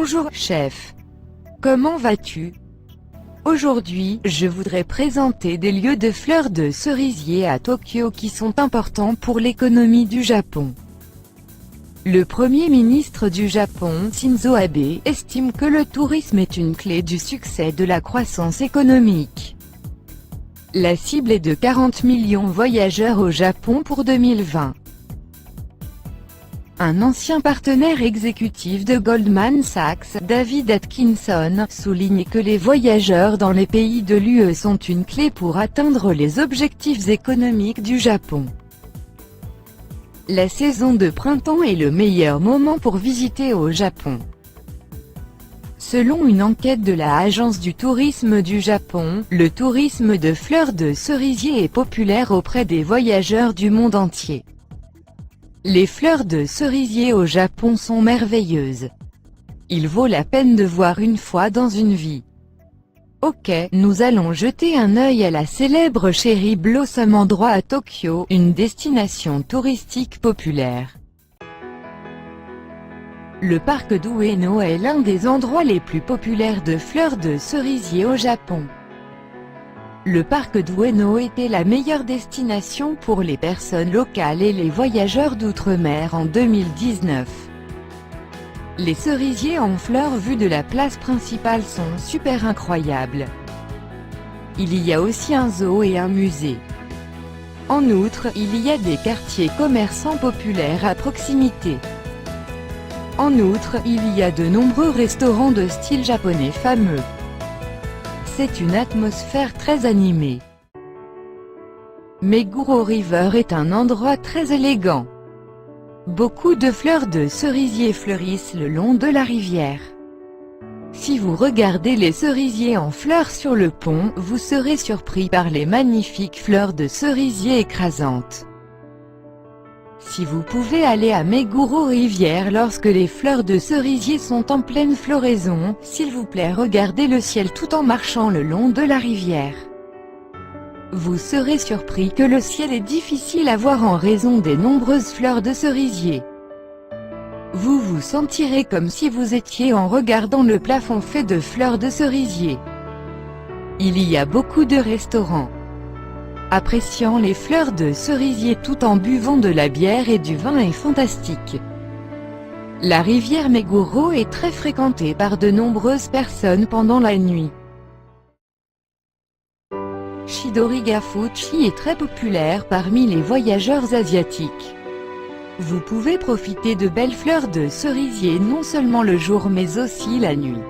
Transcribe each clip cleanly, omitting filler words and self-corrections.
Bonjour, chef. Comment vas-tu? Aujourd'hui, je voudrais présenter des lieux de fleurs de cerisier à Tokyo qui sont importants pour l'économie du Japon. Le Premier ministre du Japon, Shinzo Abe, estime que le tourisme est une clé du succès de la croissance économique. La cible est de 40 millions de voyageurs au Japon pour 2020. Un ancien partenaire exécutif de Goldman Sachs, David Atkinson, souligne que les voyageurs dans les pays de l'UE sont une clé pour atteindre les objectifs économiques du Japon. La saison de printemps est le meilleur moment pour visiter au Japon. Selon une enquête de la Agence du tourisme du Japon, le tourisme de fleurs de cerisier est populaire auprès des voyageurs du monde entier. Les fleurs de cerisier au Japon sont merveilleuses. Il vaut la peine de voir une fois dans une vie. Ok, nous allons jeter un œil à la célèbre Cherry Blossom Endroit à Tokyo, une destination touristique populaire. Le parc d'Ueno est l'un des endroits les plus populaires de fleurs de cerisier au Japon. Le parc d'Ueno était la meilleure destination pour les personnes locales et les voyageurs d'outre-mer en 2019. Les cerisiers en fleurs vus de la place principale sont super incroyables. Il y a aussi un zoo et un musée. En outre, il y a des quartiers commerçants populaires à proximité. En outre, il y a de nombreux restaurants de style japonais fameux. C'est une atmosphère très animée. Meguro River est un endroit très élégant. Beaucoup de fleurs de cerisier fleurissent le long de la rivière. Si vous regardez les cerisiers en fleurs sur le pont, vous serez surpris par les magnifiques fleurs de cerisier écrasantes. Si vous pouvez aller à Meguro Rivière lorsque les fleurs de cerisier sont en pleine floraison, s'il vous plaît regardez le ciel tout en marchant le long de la rivière. Vous serez surpris que le ciel est difficile à voir en raison des nombreuses fleurs de cerisier. Vous vous sentirez comme si vous étiez en regardant le plafond fait de fleurs de cerisier. Il y a beaucoup de restaurants. Appréciant les fleurs de cerisier tout en buvant de la bière et du vin est fantastique. La rivière Meguro est très fréquentée par de nombreuses personnes pendant la nuit. Chidori-ga-Fuchi est très populaire parmi les voyageurs asiatiques. Vous pouvez profiter de belles fleurs de cerisier non seulement le jour mais aussi la nuit.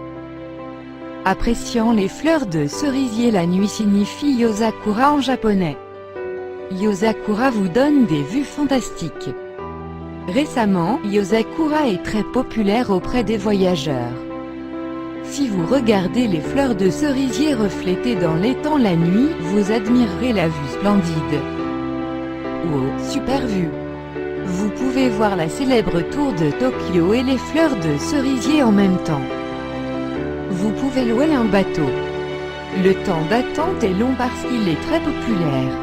Appréciant les fleurs de cerisier la nuit signifie Yozakura en japonais. Yozakura vous donne des vues fantastiques. Récemment, Yozakura est très populaire auprès des voyageurs. Si vous regardez les fleurs de cerisier reflétées dans l'étang la nuit, vous admirerez la vue splendide. Wow, super vue! Vous pouvez voir la célèbre tour de Tokyo et les fleurs de cerisier en même temps. Vous pouvez louer un bateau. Le temps d'attente est long parce qu'il est très populaire.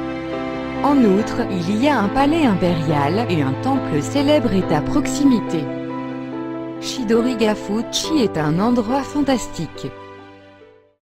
En outre, il y a un palais impérial et un temple célèbre est à proximité. Chidori-ga-Fuchi est un endroit fantastique.